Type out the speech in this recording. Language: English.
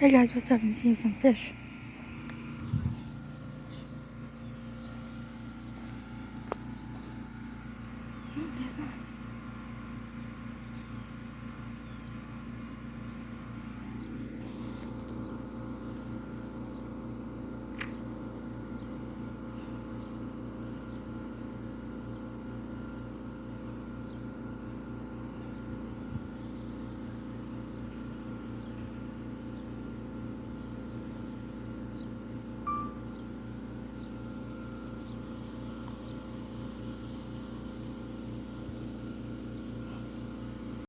Hey guys, what's up? I'm seeing some fish. No, there's not.